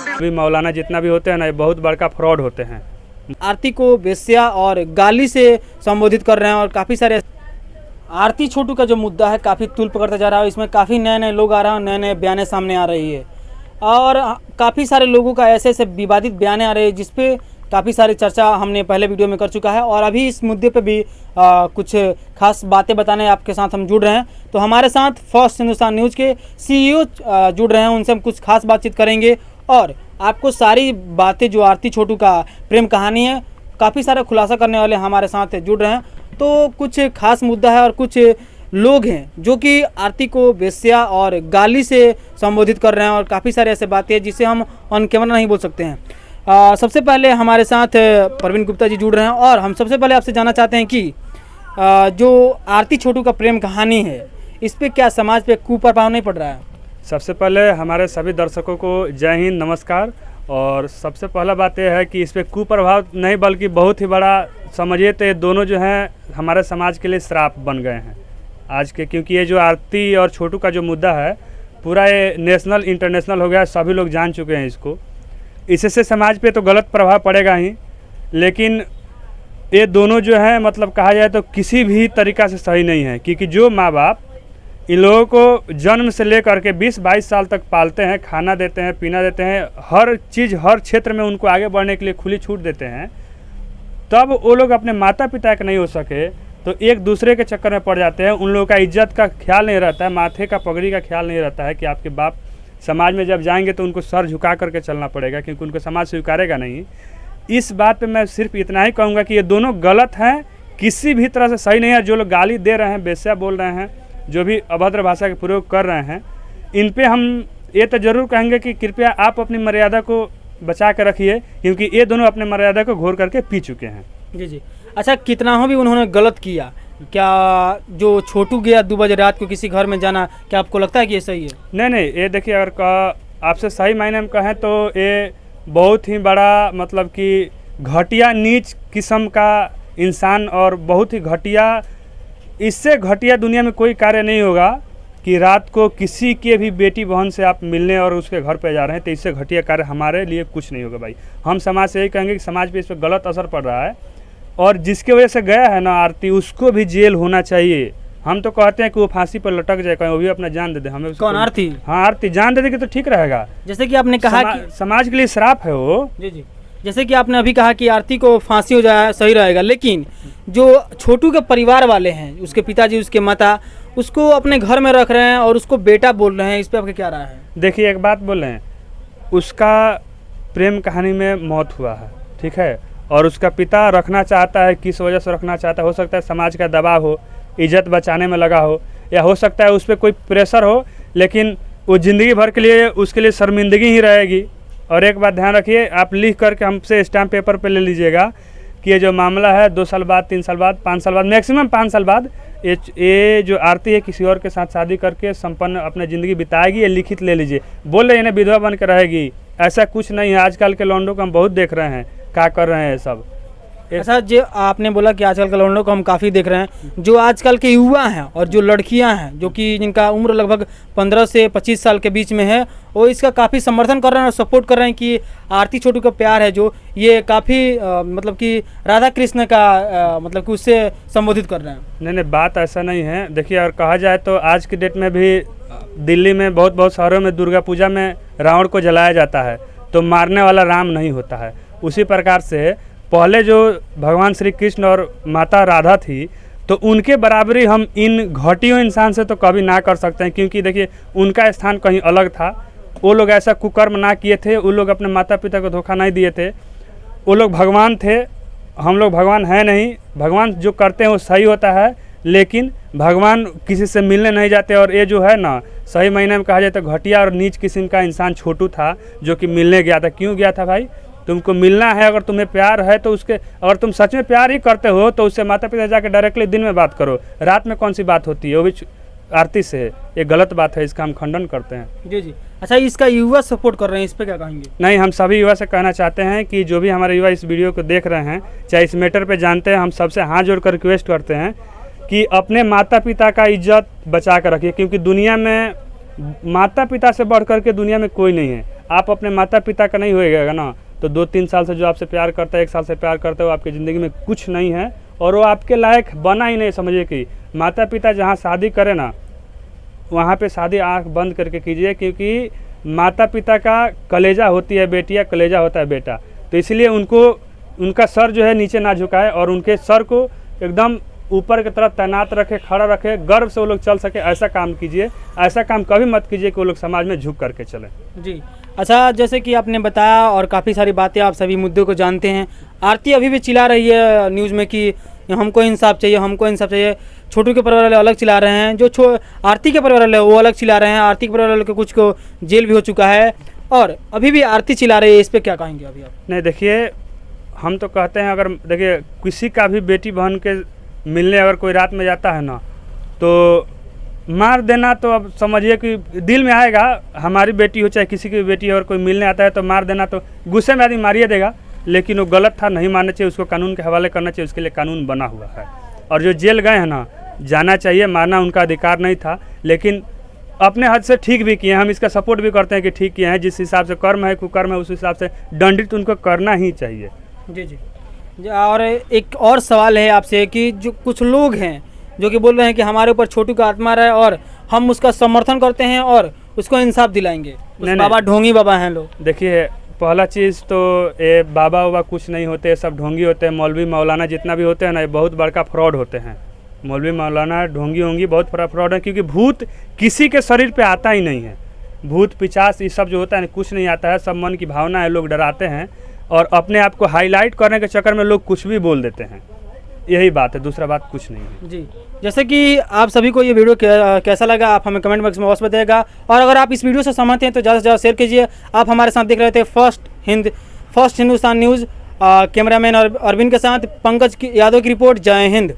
अभी मौलाना जितना भी होते हैं ना, ये बहुत बड़का फ्रॉड होते हैं। आरती को वेश्या और गाली से संबोधित कर रहे हैं और काफ़ी सारे आरती छोटू का जो मुद्दा है काफ़ी तूल पकड़ता जा रहा है। इसमें काफ़ी नए नए लोग आ रहे हैं, नए नए बयानें सामने आ रही है और काफ़ी सारे लोगों का ऐसे ऐसे विवादित बयानें आ रहे हैं जिसपे काफ़ी सारी चर्चा हमने पहले वीडियो में कर चुका है और अभी इस मुद्दे पे भी कुछ खास बातें बताने आपके साथ हम जुड़ रहे हैं। तो हमारे साथ फर्स्ट हिंदुस्तान न्यूज़ के CEO जुड़ रहे हैं, उनसे हम कुछ खास बातचीत करेंगे और आपको सारी बातें जो आरती छोटू का प्रेम कहानी है काफ़ी सारा खुलासा करने वाले हमारे साथ जुड़ रहे हैं। तो कुछ खास मुद्दा है और कुछ लोग हैं जो कि आरती को वेश्या और गाली से संबोधित कर रहे हैं और काफ़ी सारे ऐसे बातें हैं जिसे हम ऑन कैमरा नहीं बोल सकते हैं। सबसे पहले हमारे साथ प्रवीण गुप्ता जी जुड़ रहे हैं और हम सबसे पहले आपसे जानना चाहते हैं कि जो आरती छोटू का प्रेम कहानी है इस पे क्या समाज पे कुप्रभाव नहीं पड़ रहा है? सबसे पहले हमारे सभी दर्शकों को जय हिंद, नमस्कार। और सबसे पहला बात यह है कि इस पर कुप्रभाव नहीं बल्कि बहुत ही बड़ा समझिए तो ये दोनों जो हैं हमारे समाज के लिए श्राप बन गए हैं आज के, क्योंकि ये जो आरती और छोटू का जो मुद्दा है पूरा ये नेशनल इंटरनेशनल हो गया है, सभी लोग जान चुके हैं इसको। इससे समाज पे तो गलत प्रभाव पड़ेगा ही, लेकिन ये दोनों जो हैं मतलब कहा जाए तो किसी भी तरीक़ा से सही नहीं है, क्योंकि जो माँ बाप इन लोगों को जन्म से लेकर के 20-22 साल तक पालते हैं, खाना देते हैं, पीना देते हैं, हर चीज़ हर क्षेत्र में उनको आगे बढ़ने के लिए खुली छूट देते हैं, तब वो लोग अपने माता पिता के नहीं हो सके तो एक दूसरे के चक्कर में पड़ जाते हैं। उन लोगों का इज्जत का ख्याल नहीं रहता है, माथे का पगड़ी का ख्याल नहीं रहता है कि आपके बाप समाज में जब जाएंगे तो उनको सर झुका करके चलना पड़ेगा, क्योंकि उनको समाज स्वीकारेगा नहीं। इस बात पे मैं सिर्फ इतना ही कहूँगा कि ये दोनों गलत हैं, किसी भी तरह से सही नहीं है। जो लोग गाली दे रहे हैं, वेश्या बोल रहे हैं, जो भी अभद्र भाषा का प्रयोग कर रहे हैं, इन पे हम ये तो ज़रूर कहेंगे कि कृपया आप अपनी मर्यादा को बचा कर रखिए, क्योंकि ये दोनों अपने मर्यादा को घोर करके पी चुके हैं। जी। अच्छा, कितना हो भी उन्होंने गलत किया, क्या जो छोटू गया 2 बजे रात को किसी घर में जाना, क्या आपको लगता है कि ये सही है? नहीं, ये देखिए, अगर आपसे सही मायने में कहें तो ये बहुत ही बड़ा मतलब कि घटिया नीच किस्म का इंसान और बहुत ही घटिया, इससे घटिया दुनिया में कोई कार्य नहीं होगा कि रात को किसी के भी बेटी बहन से आप मिलने और उसके घर पे जा रहे हैं, तो इससे घटिया कार्य हमारे लिए कुछ नहीं होगा भाई। हम समाज से यही कहेंगे कि समाज पे इस पर गलत असर पड़ रहा है और जिसके वजह से गया है ना आरती, उसको भी जेल होना चाहिए। हम तो कहते हैं कि वो फांसी पर लटक जाए, कहीं वो भी अपना जान दे दे। हमें कौन? आरती? हाँ, आरती जान दे देगी तो ठीक रहेगा। जैसे कि आपने कहा कि समाज के लिए श्राप है वो। जी। जैसे कि आपने अभी कहा कि आरती को फांसी हो जाए सही रहेगा, लेकिन जो छोटू के परिवार वाले हैं, उसके पिताजी, उसके माता, उसको अपने घर में रख रहे हैं और उसको बेटा बोल रहे हैं, इस पर आपका क्या राय है? देखिए, एक बात बोल रहे हैं, उसका प्रेम कहानी में मौत हुआ है, ठीक है, और उसका पिता रखना चाहता है, किस वजह से रखना चाहता है, हो सकता है समाज का दबाव हो, इज्जत बचाने में लगा हो, या हो सकता है उस पर कोई प्रेशर हो, लेकिन वो ज़िंदगी भर के लिए उसके लिए शर्मिंदगी ही रहेगी। और एक बात ध्यान रखिए, आप लिख करके हमसे स्टैम्प पेपर पे ले लीजिएगा कि ये जो मामला है 2 साल बाद, 3 साल बाद, 5 साल बाद, मैक्सिमम 5 साल बाद ये जो आरती है किसी और के साथ शादी करके संपन्न अपनी ज़िंदगी बिताएगी, ये लिखित ले लीजिए। बोल रहे हैं विधवा बन के रहेगी, ऐसा कुछ नहीं है। आजकल के लौंडों को हम बहुत देख रहे हैं क्या कर रहे हैं सब। ऐसा जो आपने बोला कि आजकल के लौंडों को हम काफ़ी देख रहे हैं, जो आजकल के युवा हैं और जो लड़कियां हैं जो कि जिनका उम्र लगभग 15 से 25 साल के बीच में है, वो इसका काफ़ी समर्थन कर रहे हैं और सपोर्ट कर रहे हैं कि आरती छोटू का प्यार है जो ये काफ़ी मतलब कि राधा कृष्ण का मतलब कि उससे संबोधित कर रहे हैं। नहीं, बात ऐसा नहीं है। देखिए, अगर कहा जाए तो आज की डेट में भी दिल्ली में बहुत शहरों में दुर्गा पूजा में रावण को जलाया जाता है, तो मारने वाला राम नहीं होता है। उसी प्रकार से पहले जो भगवान श्री कृष्ण और माता राधा थी, तो उनके बराबरी हम इन घटियों इंसान से तो कभी ना कर सकते हैं, क्योंकि देखिए उनका स्थान कहीं अलग था। वो लोग ऐसा कुकर्म ना किए थे, वो लोग अपने माता पिता को धोखा नहीं दिए थे, वो लोग भगवान थे, हम लोग भगवान हैं नहीं। भगवान जो करते हैं वो सही होता है, लेकिन भगवान किसी से मिलने नहीं जाते। और ये जो है ना, सही महीने में कहा जाए तो घटिया और नीच किस्म का इंसान छोटू था जो कि मिलने गया था। क्यों गया था भाई? तुमको मिलना है, अगर तुम्हें प्यार है तो उसके, अगर तुम सच में प्यार ही करते हो तो उससे माता पिता जाकर डायरेक्टली दिन में बात करो, रात में कौन सी बात होती है, वो भी आरती से। ये गलत बात है, इसका हम खंडन करते हैं। जी। अच्छा, इसका युवा सपोर्ट कर रहे हैं, इस पर क्या कहेंगे? नहीं, हम सभी युवा से कहना चाहते हैं कि जो भी हमारे युवा इस वीडियो को देख रहे हैं, चाहे इस मैटर पे जानते हैं, हम सबसे हाथ जोड़कर रिक्वेस्ट करते हैं कि अपने माता पिता का इज्जत बचा कर रखिए, क्योंकि दुनिया में माता पिता से बढ़ कर के दुनिया में कोई नहीं है। आप अपने माता पिता का नहीं होएगा ना तो 2-3 साल से जो आपसे प्यार करता है, 1 साल से प्यार करता है, वो आपकी ज़िंदगी में कुछ नहीं है और वो आपके लायक बना ही नहीं। समझिए कि माता पिता जहाँ शादी करें ना वहाँ पे शादी आंख बंद करके कीजिए, क्योंकि माता पिता का कलेजा होती है बेटी या कलेजा होता है बेटा। तो इसलिए उनको उनका सर जो है नीचे ना झुकाए और उनके सर को एकदम ऊपर की तरफ तैनात रखे, खड़ा रखे, गर्व से वो लोग चल सके, ऐसा काम कीजिए। ऐसा काम कभी मत कीजिए कि वो लोग समाज में झुक करके चलें। जी अच्छा, जैसे कि आपने बताया और काफ़ी सारी बातें, आप सभी मुद्दों को जानते हैं। आरती अभी भी चिल्ला रही है न्यूज़ में कि हमको इंसाफ चाहिए, हमको इंसाफ चाहिए। छोटू के परिवार वाले अलग चिल्ला रहे हैं, जो आरती के परिवार वाले वो अलग चिल्ला रहे हैं। आरती के परिवार वाले को कुछ को जेल भी हो चुका है और अभी भी आरती चिल्ला रही है। इस पर क्या कहेंगे अभी आप? नहीं देखिए, हम तो कहते हैं अगर देखिए किसी का भी बेटी बहन के मिलने अगर कोई रात में जाता है ना तो मार देना, तो अब समझिए कि दिल में आएगा। हमारी बेटी हो चाहे किसी की भी बेटी हो, और कोई मिलने आता है तो मार देना, तो गुस्से में आदमी मारिए देगा। लेकिन वो गलत था, नहीं मारना चाहिए, उसको कानून के हवाले करना चाहिए। उसके लिए कानून बना हुआ है। और जो जेल गए हैं ना, जाना चाहिए, मारना उनका अधिकार नहीं था, लेकिन अपने हद से ठीक भी किए। हम इसका सपोर्ट भी करते हैं कि ठीक किए हैं। जिस हिसाब से कर्म है कुकर्म है, उस हिसाब से दंडित उनको करना ही चाहिए। जी। और एक और सवाल है आपसे कि जो कुछ लोग हैं जो कि बोल रहे हैं कि हमारे ऊपर छोटू का आत्मा रहा है और हम उसका समर्थन करते हैं और उसको इंसाफ दिलाएंगे। बाबा ढोंगी बाबा हैं लोग। देखिए, पहला चीज़ तो ये बाबा वाबा कुछ नहीं होते, ये सब ढोंगी होते हैं। मौलवी मौलाना जितना भी होते हैं ना, ये बहुत बड़का फ्रॉड होते हैं। मौलवी मौलाना ढोंगी होंगी बहुत बड़ा फ्रॉड है, क्योंकि भूत किसी के शरीर पे आता ही नहीं है। भूत पिचास ये सब जो होता है कुछ नहीं आता है, सब मन की भावना है। लोग डराते हैं और अपने आप को हाईलाइट करने के चक्कर में लोग कुछ भी बोल देते हैं। यही बात है, दूसरा बात कुछ नहीं है। जी, जैसे कि आप सभी को ये वीडियो कैसा लगा आप हमें कमेंट बॉक्स में अवश्य बताइएगा। और अगर आप इस वीडियो से सहमत हैं तो ज़्यादा से ज़्यादा शेयर कीजिए। आप हमारे साथ देख रहे थे first Hindustan news. Cameraman Arvind के साथ पंकज यादव की रिपोर्ट। जय हिंद।